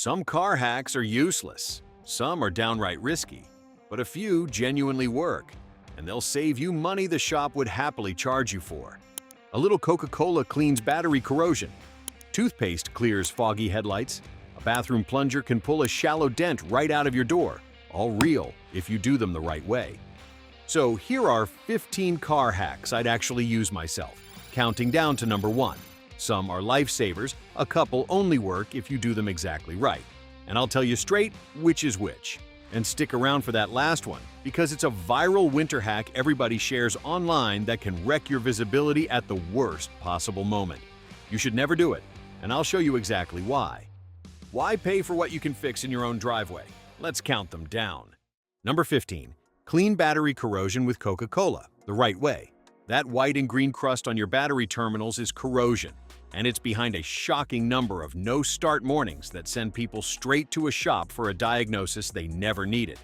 Some car hacks are useless, some are downright risky, but a few genuinely work, and they'll save you money the shop would happily charge you for. A little Coca-Cola cleans battery corrosion. Toothpaste clears foggy headlights. A bathroom plunger can pull a shallow dent right out of your door. All real if you do them the right way. So here are 15 car hacks I'd actually use myself, counting down to number 1. Some are lifesavers, a couple only work if you do them exactly right. And I'll tell you straight which is which. And stick around for that last one, because it's a viral winter hack everybody shares online that can wreck your visibility at the worst possible moment. You should never do it, and I'll show you exactly why. Why pay for what you can fix in your own driveway? Let's count them down. Number 15. Clean battery corrosion with Coca-Cola, the right way. That white and green crust on your battery terminals is corrosion, and it's behind a shocking number of no-start mornings that send people straight to a shop for a diagnosis they never needed.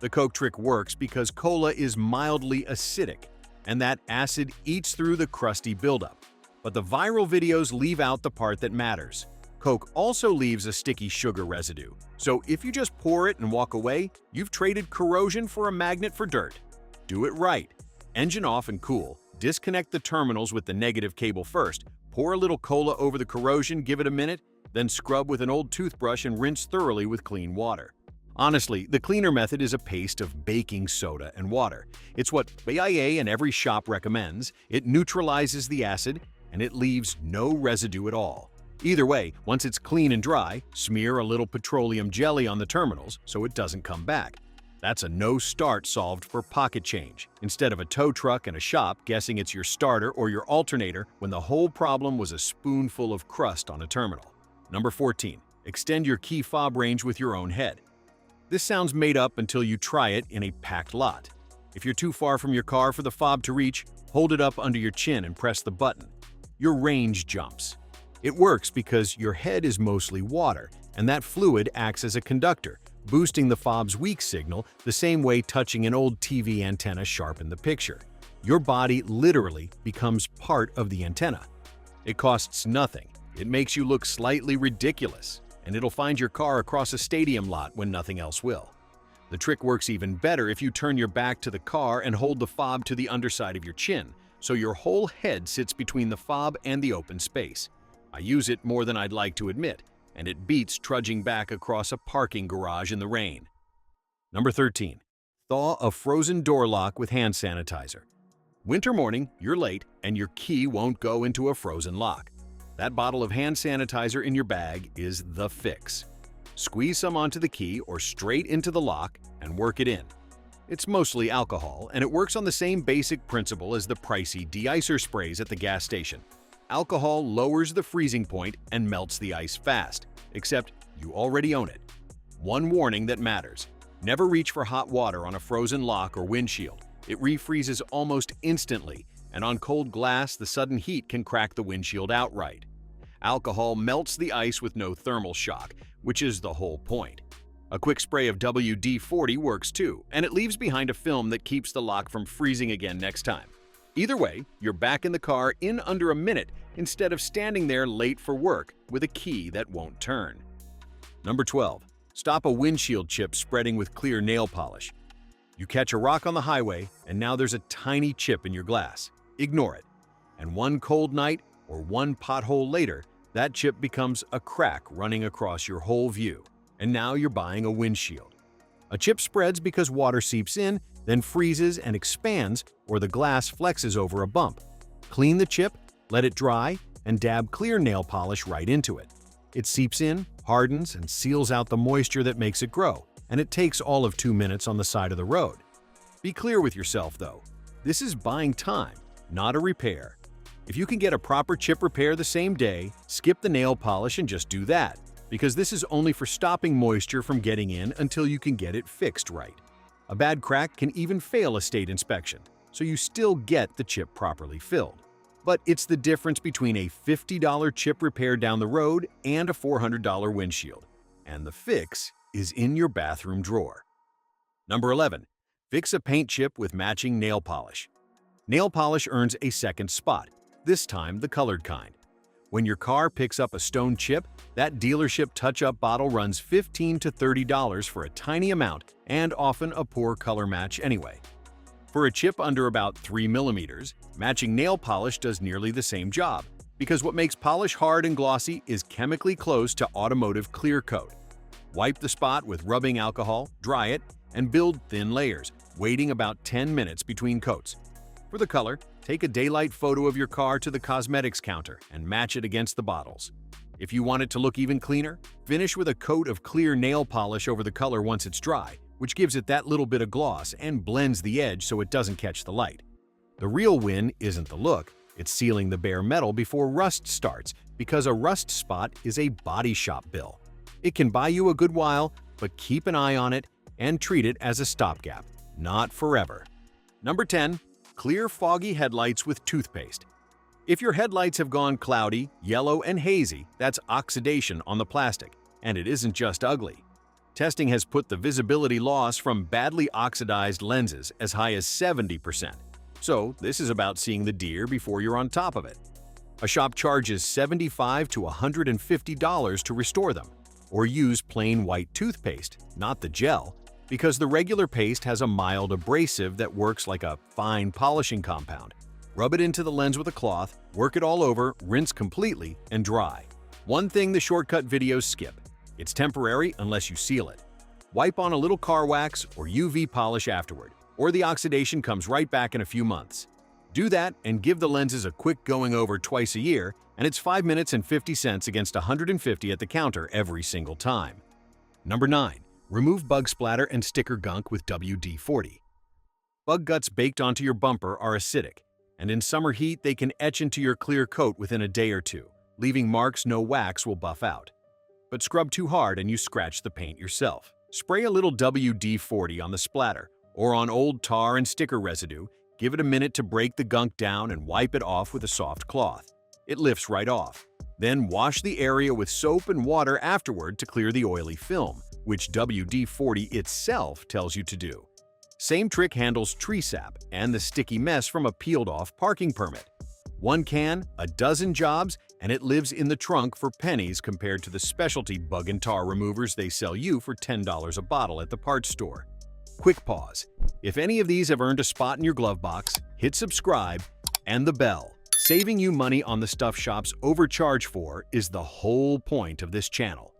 The Coke trick works because cola is mildly acidic, and that acid eats through the crusty buildup. But the viral videos leave out the part that matters. Coke also leaves a sticky sugar residue, so if you just pour it and walk away, you've traded corrosion for a magnet for dirt. Do it right. Engine off and cool. Disconnect the terminals with the negative cable first. Pour a little cola over the corrosion, give it a minute, then scrub with an old toothbrush and rinse thoroughly with clean water. Honestly, the cleaner method is a paste of baking soda and water. It's what BIA and every shop recommends. It neutralizes the acid, and it leaves no residue at all. Either way, once it's clean and dry, smear a little petroleum jelly on the terminals so it doesn't come back. That's a no-start solved for pocket change, instead of a tow truck and a shop guessing it's your starter or your alternator when the whole problem was a spoonful of crust on a terminal. Number 14. Extend your key fob range with your own head. This sounds made up until you try it in a packed lot. If you're too far from your car for the fob to reach, hold it up under your chin and press the button. Your range jumps. It works because your head is mostly water, and that fluid acts as a conductor, boosting the fob's weak signal the same way touching an old TV antenna sharpened the picture. Your body literally becomes part of the antenna. It costs nothing. It makes you look slightly ridiculous, and it'll find your car across a stadium lot when nothing else will. The trick works even better if you turn your back to the car and hold the fob to the underside of your chin, so your whole head sits between the fob and the open space. I use it more than I'd like to admit, and it beats trudging back across a parking garage in the rain. Number 13. Thaw a frozen door lock with hand sanitizer. Winter morning, you're late, and your key won't go into a frozen lock. That bottle of hand sanitizer in your bag is the fix. Squeeze some onto the key or straight into the lock and work it in. It's mostly alcohol, and it works on the same basic principle as the pricey de-icer sprays at the gas station. Alcohol lowers the freezing point and melts the ice fast, except you already own it. One warning that matters: never reach for hot water on a frozen lock or windshield. It refreezes almost instantly, and on cold glass, the sudden heat can crack the windshield outright. Alcohol melts the ice with no thermal shock, which is the whole point. A quick spray of WD-40 works too, and it leaves behind a film that keeps the lock from freezing again next time. Either way, you're back in the car in under a minute instead of standing there late for work with a key that won't turn. Number 12. Stop a windshield chip spreading with clear nail polish. You catch a rock on the highway, and now there's a tiny chip in your glass. Ignore it. And one cold night or one pothole later, that chip becomes a crack running across your whole view, and now you're buying a windshield. A chip spreads because water seeps in, then freezes and expands, or the glass flexes over a bump. Clean the chip, let it dry, and dab clear nail polish right into it. It seeps in, hardens, and seals out the moisture that makes it grow, and it takes all of 2 minutes on the side of the road. Be clear with yourself, though. This is buying time, not a repair. If you can get a proper chip repair the same day, skip the nail polish and just do that, because this is only for stopping moisture from getting in until you can get it fixed right. A bad crack can even fail a state inspection, so you still get the chip properly filled. But it's the difference between a $50 chip repair down the road and a $400 windshield. And the fix is in your bathroom drawer. Number 11. Fix a paint chip with matching nail polish. Nail polish earns a second spot, this time the colored kind. When your car picks up a stone chip, that dealership touch-up bottle runs $15 to $30 for a tiny amount and often a poor color match anyway. For a chip under about 3 millimeters, matching nail polish does nearly the same job, because what makes polish hard and glossy is chemically close to automotive clear coat. Wipe the spot with rubbing alcohol, dry it, and build thin layers, waiting about 10 minutes between coats. For the color, take a daylight photo of your car to the cosmetics counter and match it against the bottles. If you want it to look even cleaner, finish with a coat of clear nail polish over the color once it's dry, which gives it that little bit of gloss and blends the edge so it doesn't catch the light. The real win isn't the look, it's sealing the bare metal before rust starts, because a rust spot is a body shop bill. It can buy you a good while, but keep an eye on it and treat it as a stopgap, not forever. Number 10. Clear foggy headlights with toothpaste. If your headlights have gone cloudy, yellow, and hazy, that's oxidation on the plastic, and it isn't just ugly. Testing has put the visibility loss from badly oxidized lenses as high as 70%. So this is about seeing the deer before you're on top of it. A shop charges $75 to $150 to restore them, or use plain white toothpaste, not the gel, because the regular paste has a mild abrasive that works like a fine polishing compound. Rub it into the lens with a cloth, work it all over, rinse completely, and dry. One thing the shortcut videos skip. It's temporary unless you seal it. Wipe on a little car wax or UV polish afterward, or the oxidation comes right back in a few months. Do that and give the lenses a quick going over twice a year, and it's 5 minutes and 50 cents against $150 at the counter every single time. Number 9. Remove bug splatter and sticker gunk with WD-40. Bug guts baked onto your bumper are acidic, and in summer heat they can etch into your clear coat within a day or two, leaving marks no wax will buff out. But scrub too hard and you scratch the paint yourself. Spray a little WD-40 on the splatter, or on old tar and sticker residue, give it a minute to break the gunk down and wipe it off with a soft cloth. It lifts right off. Then wash the area with soap and water afterward to clear the oily film, which WD-40 itself tells you to do. Same trick handles tree sap and the sticky mess from a peeled-off parking permit. One can, a dozen jobs, and it lives in the trunk for pennies compared to the specialty bug and tar removers they sell you for $10 a bottle at the parts store. Quick pause. If any of these have earned a spot in your glove box, hit subscribe and the bell. Saving you money on the stuff shops overcharge for is the whole point of this channel.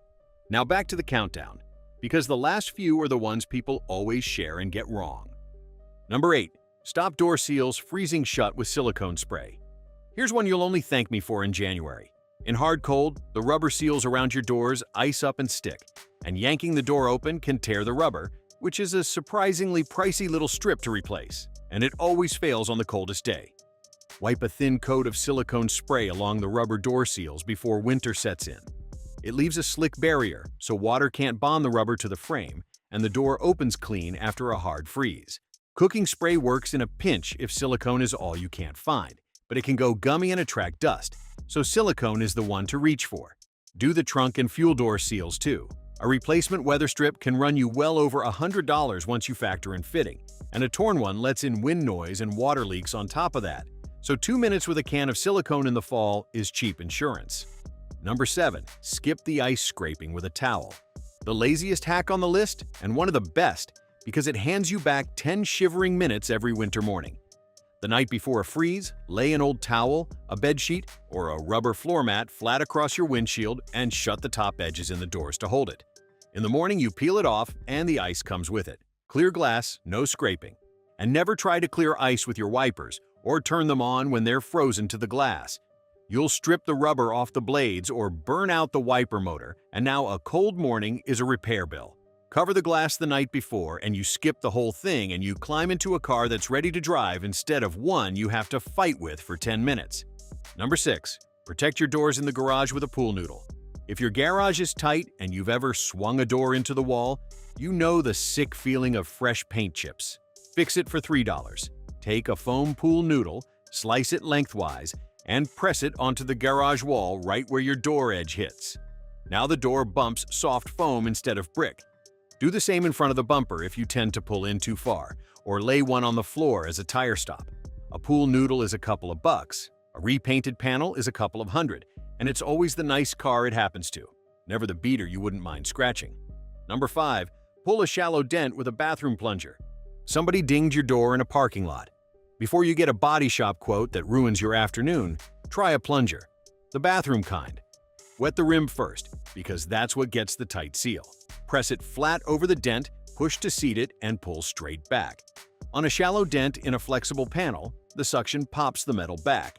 Now back to the countdown, because the last few are the ones people always share and get wrong. Number 8. Stop door seals freezing shut with silicone spray. Here's one you'll only thank me for in January. In hard cold, the rubber seals around your doors ice up and stick, and yanking the door open can tear the rubber, which is a surprisingly pricey little strip to replace, and it always fails on the coldest day. Wipe a thin coat of silicone spray along the rubber door seals before winter sets in. It leaves a slick barrier, so water can't bond the rubber to the frame, and the door opens clean after a hard freeze. Cooking spray works in a pinch if silicone is all you can't find, but it can go gummy and attract dust, so silicone is the one to reach for. Do the trunk and fuel door seals too. A replacement weather strip can run you well over $100 once you factor in fitting, and a torn one lets in wind noise and water leaks on top of that, so 2 minutes with a can of silicone in the fall is cheap insurance. Number 7. Skip the ice scraping with a towel. The laziest hack on the list, and one of the best, because it hands you back 10 shivering minutes every winter morning. The night before a freeze, lay an old towel, a bedsheet, or a rubber floor mat flat across your windshield and shut the top edges in the doors to hold it. In the morning, you peel it off and the ice comes with it. Clear glass, no scraping. And never try to clear ice with your wipers or turn them on when they're frozen to the glass. You'll strip the rubber off the blades or burn out the wiper motor, and now a cold morning is a repair bill. Cover the glass the night before and you skip the whole thing and you climb into a car that's ready to drive instead of one you have to fight with for 10 minutes. Number 6. Protect your doors in the garage with a pool noodle. If your garage is tight and you've ever swung a door into the wall, you know the sick feeling of fresh paint chips. Fix it for $3. Take a foam pool noodle, slice it lengthwise, and press it onto the garage wall right where your door edge hits. Now the door bumps soft foam instead of brick. Do the same in front of the bumper if you tend to pull in too far, or lay one on the floor as a tire stop. A pool noodle is a couple of bucks, a repainted panel is a couple of hundred, And it's always the nice car it happens to, never the beater you wouldn't mind scratching. Number 5. Pull a shallow dent with a bathroom plunger. Somebody dinged your door in a parking lot. Before you get a body shop quote that ruins your afternoon, try a plunger. The bathroom kind. Wet the rim first, because that's what gets the tight seal. Press it flat over the dent, push to seat it, and pull straight back. On a shallow dent in a flexible panel, the suction pops the metal back.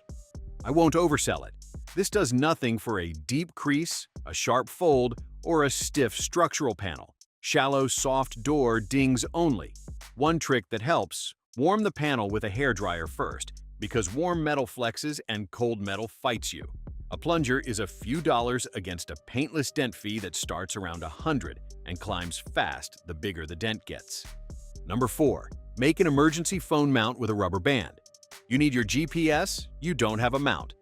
I won't oversell it. This does nothing for a deep crease, a sharp fold, or a stiff structural panel. Shallow, soft door dings only. One trick that helps: warm the panel with a hairdryer first, because warm metal flexes and cold metal fights you. A plunger is a few dollars against a paintless dent fee that starts around $100 and climbs fast the bigger the dent gets. Number 4. Make an emergency phone mount with a rubber band. You need your GPS, you don't have a mount.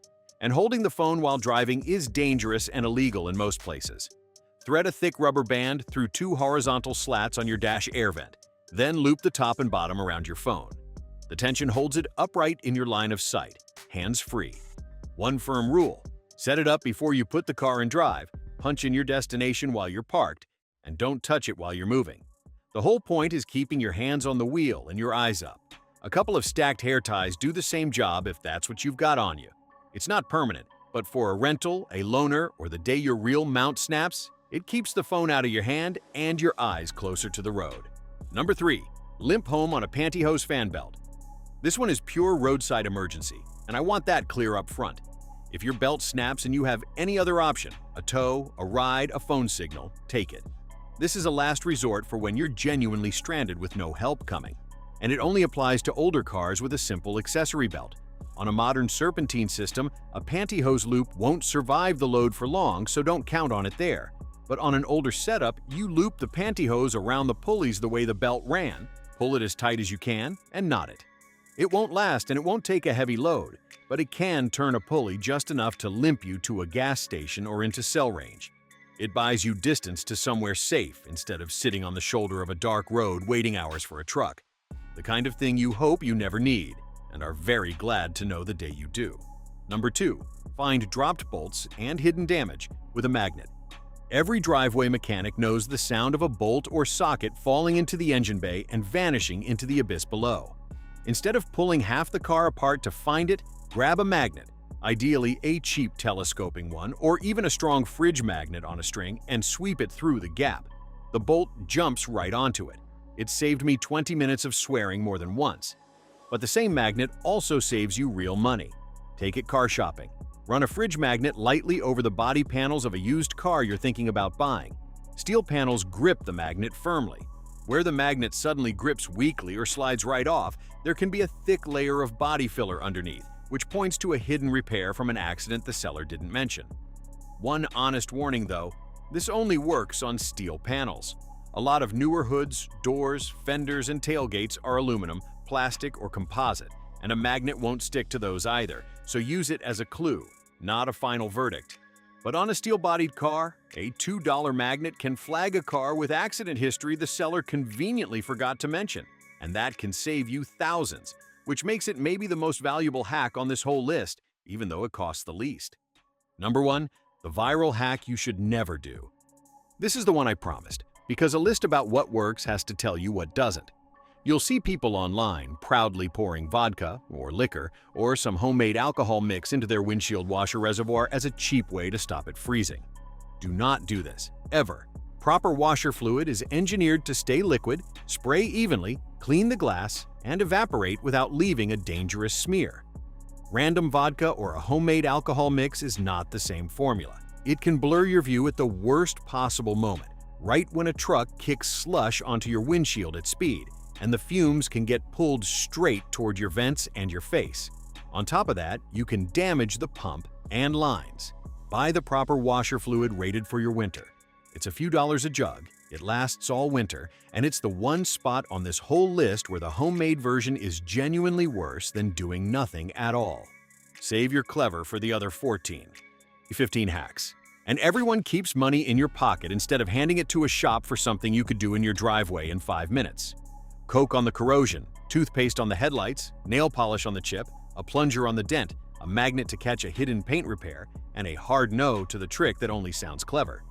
And holding the phone while driving is dangerous and illegal in most places. Thread a thick rubber band through 2 horizontal slats on your dash air vent, then loop the top and bottom around your phone. The tension holds it upright in your line of sight, hands-free. One firm rule: set it up before you put the car in drive, punch in your destination while you're parked, and don't touch it while you're moving. The whole point is keeping your hands on the wheel and your eyes up. A couple of stacked hair ties do the same job if that's what you've got on you. It's not permanent, but for a rental, a loaner, or the day your real mount snaps, it keeps the phone out of your hand and your eyes closer to the road. Number 3. Limp home on a pantyhose fan belt. This one is pure roadside emergency, and I want that clear up front. If your belt snaps and you have any other option, a tow, a ride, a phone signal, take it. This is a last resort for when you're genuinely stranded with no help coming, and it only applies to older cars with a simple accessory belt. On a modern serpentine system, a pantyhose loop won't survive the load for long, so don't count on it there. But on an older setup, you loop the pantyhose around the pulleys the way the belt ran, pull it as tight as you can, and knot it. It won't last and it won't take a heavy load, but it can turn a pulley just enough to limp you to a gas station or into cell range. It buys you distance to somewhere safe instead of sitting on the shoulder of a dark road waiting hours for a truck. The kind of thing you hope you never need, and are very glad to know the day you do. Number 2. Find dropped bolts and hidden damage with a magnet. Every driveway mechanic knows the sound of a bolt or socket falling into the engine bay and vanishing into the abyss below. Instead of pulling half the car apart to find it, grab a magnet, ideally a cheap telescoping one or even a strong fridge magnet on a string, and sweep it through the gap. The bolt jumps right onto it. It saved me 20 minutes of swearing more than once. But the same magnet also saves you real money. Take it car shopping. Run a fridge magnet lightly over the body panels of a used car you're thinking about buying. Steel panels grip the magnet firmly. Where the magnet suddenly grips weakly or slides right off, there can be a thick layer of body filler underneath, which points to a hidden repair from an accident the seller didn't mention. One honest warning though, this only works on steel panels. A lot of newer hoods, doors, fenders, and tailgates are aluminum, plastic, or composite, and a magnet won't stick to those either, so use it as a clue, not a final verdict. But on a steel-bodied car, a $2 magnet can flag a car with accident history the seller conveniently forgot to mention, and that can save you thousands, which makes it maybe the most valuable hack on this whole list, even though it costs the least. Number 1. The viral hack you should never do. This is the one I promised, because a list about what works has to tell you what doesn't. You'll see people online proudly pouring vodka, or liquor, or some homemade alcohol mix into their windshield washer reservoir as a cheap way to stop it freezing. Do not do this, ever. Proper washer fluid is engineered to stay liquid, spray evenly, clean the glass, and evaporate without leaving a dangerous smear. Random vodka or a homemade alcohol mix is not the same formula. It can blur your view at the worst possible moment, right when a truck kicks slush onto your windshield at speed, and the fumes can get pulled straight toward your vents and your face. On top of that, you can damage the pump and lines. Buy the proper washer fluid rated for your winter. It's a few dollars a jug, it lasts all winter, and it's the one spot on this whole list where the homemade version is genuinely worse than doing nothing at all. Save your clever for the other 15 hacks. And everyone keeps money in your pocket instead of handing it to a shop for something you could do in your driveway in 5 minutes. Coke on the corrosion, toothpaste on the headlights, nail polish on the chip, a plunger on the dent. a magnet to catch a hidden paint repair, and a hard no to the trick that only sounds clever.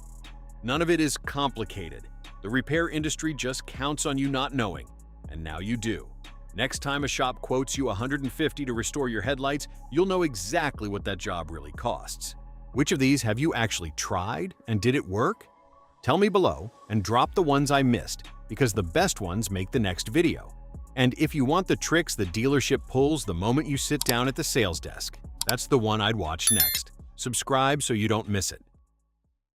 None of it is complicated. The repair industry just counts on you not knowing, and now you do. Next time a shop quotes you $150 to restore your headlights, you'll know exactly what that job really costs. Which of these have you actually tried, and did it work? Tell me below and drop the ones I missed, because the best ones make the next video. And if you want the tricks the dealership pulls the moment you sit down at the sales desk, that's the one I'd watch next. Subscribe so you don't miss it.